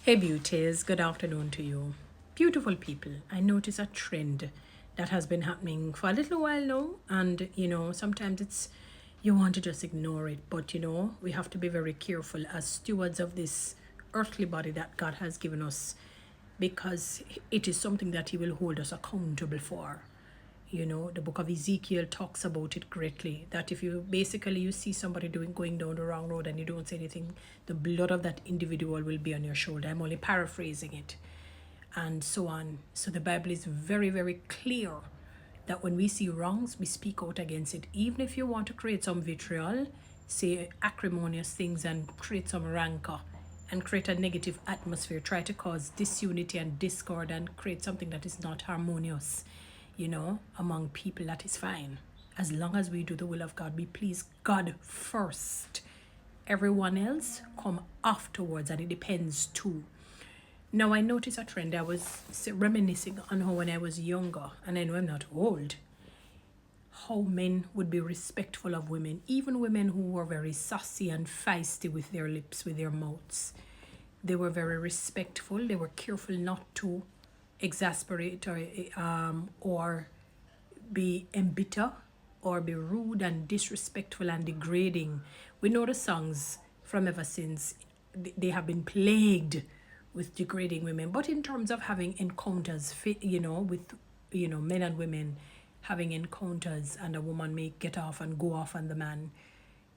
Hey beauties, good afternoon to you. Beautiful people, I notice a trend that has been happening for a little while now, and sometimes you want to just ignore it, but we have to be very careful as stewards of this earthly body that God has given us because it is something that He will hold us accountable for. The book of Ezekiel talks about it greatly, that if you see somebody going down the wrong road and you don't say anything, the blood of that individual will be on your shoulder. I'm only paraphrasing it, and so on. So the Bible is very, very clear that when we see wrongs, we speak out against it. Even if you want to create some vitriol, say acrimonious things, and create some rancor and create a negative atmosphere, try to cause disunity and discord and create something that is not harmonious, among people, that is fine. As long as we do the will of God, we please God first. Everyone else come afterwards, and it depends too. Now, I noticed a trend. I was reminiscing on how when I was younger, and I know I'm not old, how men would be respectful of women, even women who were very sassy and feisty with their lips, with their mouths. They were very respectful. They were careful not to exasperate or be embitter or be rude and disrespectful and degrading. We know the songs from ever since. They have been plagued with degrading women. But in terms of having encounters, with men and women having encounters, and a woman may get off and go off on the man,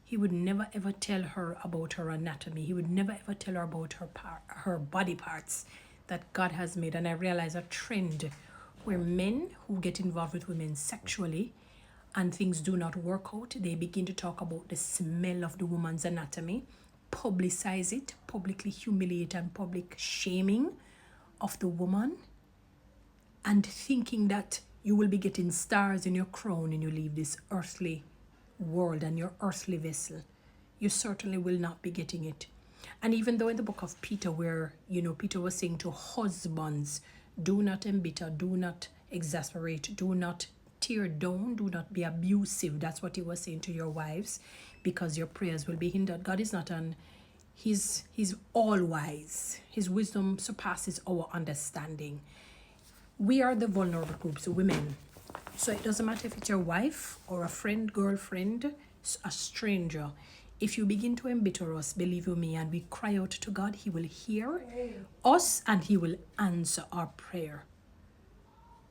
he would never ever tell her about her anatomy. He would never ever tell her about her body parts that God has made. And I realize a trend where men who get involved with women sexually and things do not work out, they begin to talk about the smell of the woman's anatomy, publicize it, publicly humiliate and public shaming of the woman, and thinking that you will be getting stars in your crown when you leave this earthly world and your earthly vessel. You certainly will not be getting it. And even though in the book of Peter, where Peter was saying to husbands, do not embitter, do not exasperate, do not tear down, do not be abusive. That's what he was saying to your wives, because your prayers will be hindered. God is not he's all wise. His wisdom surpasses our understanding. We are the vulnerable groups, women. So it doesn't matter if it's your wife or a friend, girlfriend, a stranger. If you begin to embitter us, believe you me, and we cry out to God, He will hear us and He will answer our prayer.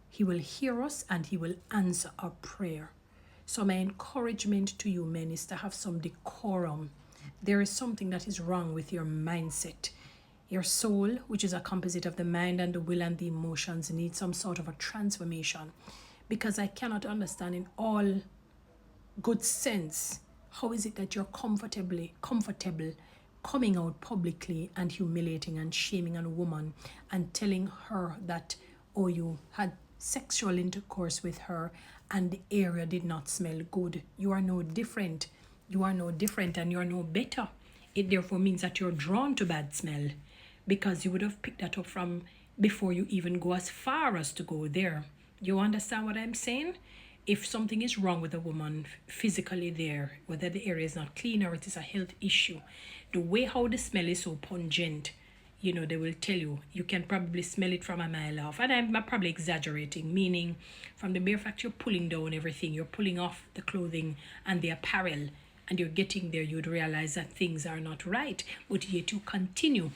He will hear us and He will answer our prayer. So my encouragement to you men is to have some decorum. There is something that is wrong with your mindset. Your soul, which is a composite of the mind and the will and the emotions, needs some sort of a transformation. Because I cannot understand in all good sense, how is it that you're comfortable coming out publicly and humiliating and shaming a woman and telling her that, oh, you had sexual intercourse with her and the area did not smell good. You are no different. You are no different and you're no better. It therefore means that you're drawn to bad smell, because you would have picked that up from before you even go as far as to go there. You understand what I'm saying? If something is wrong with a woman physically there, whether the area is not clean or it is a health issue, the way how the smell is so pungent, they will tell you. You can probably smell it from a mile off. And I'm probably exaggerating, meaning from the mere fact you're pulling down everything, you're pulling off the clothing and the apparel, and you're getting there, you'd realize that things are not right, but yet you continue.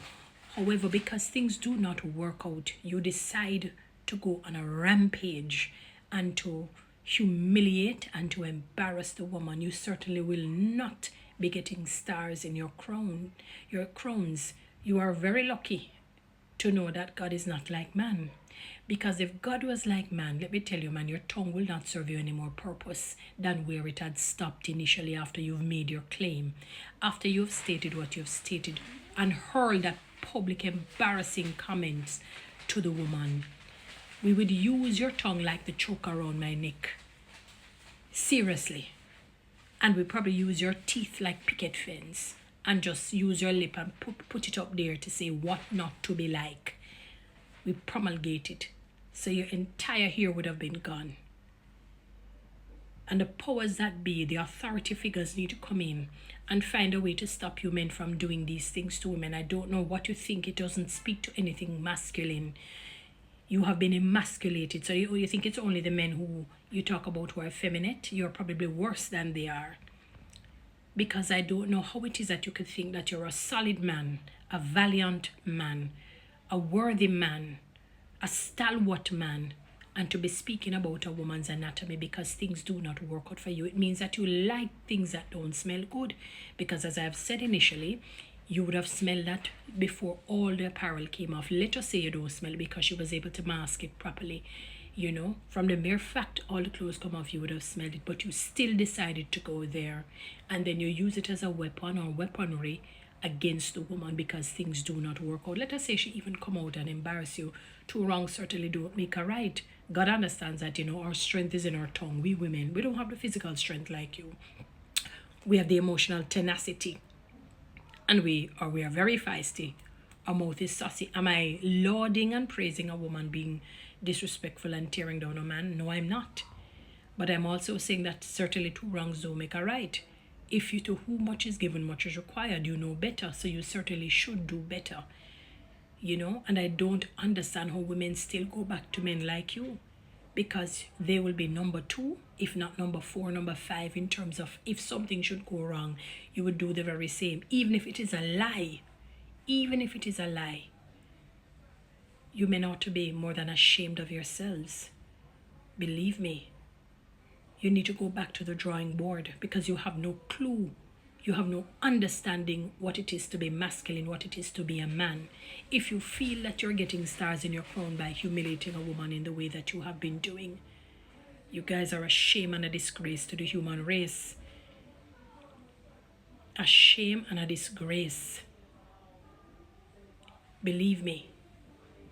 However, because things do not work out, you decide to go on a rampage and to humiliate and to embarrass the woman. You certainly will not be getting stars in your crowns. You are very lucky to know that God is not like man. Because if God was like man, let me tell you, man, your tongue will not serve you any more purpose than where it had stopped initially after you've made your claim. After you've stated what you've stated and hurled that public embarrassing comments to the woman, we would use your tongue like the choke around my neck. Seriously. And we probably use your teeth like picket fence and just use your lip and put it up there to say what not to be like. We promulgate it. So your entire hair would have been gone. And the powers that be, the authority figures need to come in and find a way to stop you men from doing these things to women. I don't know what you think. It doesn't speak to anything masculine. You have been emasculated. So you think it's only the men who you talk about who are effeminate? You're probably worse than they are. Because I don't know how it is that you could think that you're a solid man, a valiant man, a worthy man, a stalwart man, and to be speaking about a woman's anatomy because things do not work out for you. It means that you like things that don't smell good. Because as I've said initially, you would have smelled that before all the apparel came off. Let us say you don't smell because she was able to mask it properly. You know, from the mere fact all the clothes come off, you would have smelled it, but you still decided to go there. And then you use it as a weapon or weaponry against the woman because things do not work out. Let us say she even come out and embarrass you. Two wrongs certainly don't make a right. God understands that, you know, our strength is in our tongue. We women, we don't have the physical strength like you. We have the emotional tenacity. And we are very feisty. Our mouth is saucy. Am I lauding and praising a woman being disrespectful and tearing down a man? No, I'm not. But I'm also saying that certainly two wrongs don't make a right. If you to whom much is given, much is required, you know better. So you certainly should do better. You know, and I don't understand how women still go back to men like you. Because they will be number 2, if not number 4, number 5, in terms of if something should go wrong, you would do the very same, even if it is a lie. Even if it is a lie. You men ought to be more than ashamed of yourselves. Believe me. You need to go back to the drawing board because you have no clue. You have no understanding what it is to be masculine, what it is to be a man. If you feel that you're getting stars in your crown by humiliating a woman in the way that you have been doing, you guys are a shame and a disgrace to the human race. A shame and a disgrace. Believe me,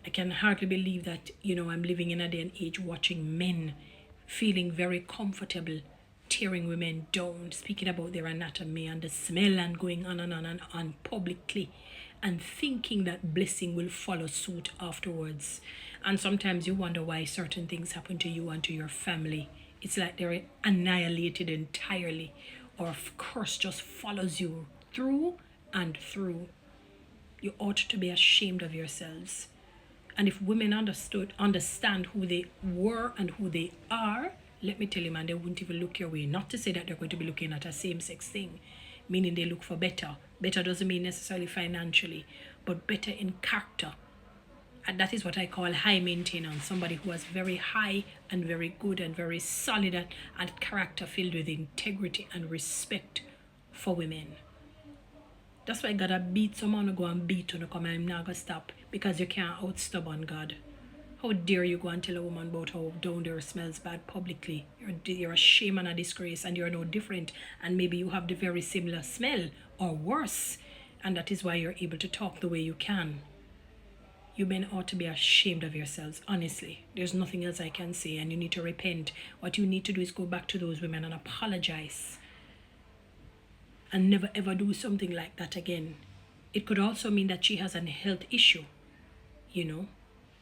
I can hardly believe that, you know, I'm living in a day and age watching men feeling very comfortable tearing women down, speaking about their anatomy and the smell and going on and on and on publicly and thinking that blessing will follow suit afterwards. And sometimes you wonder why certain things happen to you and to your family. It's like they're annihilated entirely, or a curse just follows you through and through. You ought to be ashamed of yourselves. And if women understand who they were and who they are, let me tell you, man, they wouldn't even look your way. Not to say that they're going to be looking at a same-sex thing, meaning they look for better. Better doesn't mean necessarily financially, but better in character. And that is what I call high maintenance. Somebody who has very high and very good and very solid and character filled with integrity and respect for women. That's why God a beat someone to go and beat you, come and I'm not going to stop because you can't outstubborn God. How dare you go and tell a woman about how down there smells bad publicly? You're a shame and a disgrace and you're no different. And maybe you have the very similar smell or worse. And that is why you're able to talk the way you can. You men ought to be ashamed of yourselves, honestly. There's nothing else I can say and you need to repent. What you need to do is go back to those women and apologize. And never ever do something like that again. It could also mean that she has a health issue, you know.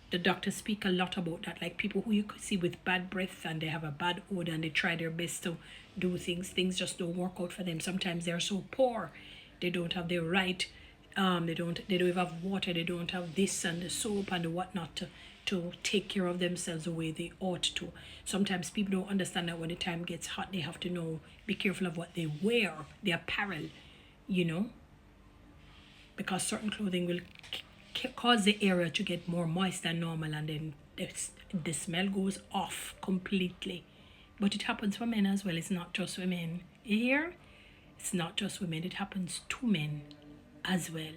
The doctors speak a lot about that, like people who you could see with bad breath and they have a bad odor and they try their best to do things. Things just don't work out for them. Sometimes they're so poor, they don't have the right, they don't even have water, they don't have this and the soap and the whatnot to take care of themselves the way they ought to. Sometimes people don't understand that when the time gets hot, they have to know, be careful of what they wear, the apparel, you know, because certain clothing will cause the area to get more moist than normal and then the smell goes off completely. But it happens for men as well. It's not just women. You hear? It's not just women. It happens to men as well.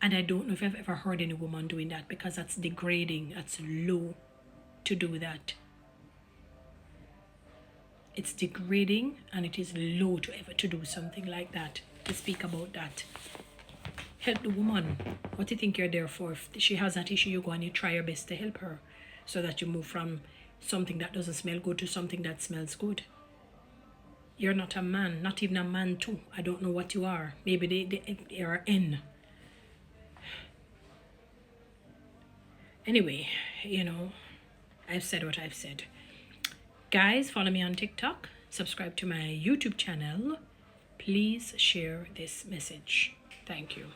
And I don't know if I've ever heard any woman doing that because that's degrading. That's low to do that. It's degrading and it is low to ever to do something like that, to speak about that. Help the woman. What do you think you're there for? If she has that issue, you go and you try your best to help her so that you move from something that doesn't smell good to something that smells good. You're not a man, not even a man too. I don't know what you are. Maybe they are N. Anyway, you know, I've said what I've said. Guys, follow me on TikTok, subscribe to my YouTube channel. Please share this message. Thank you.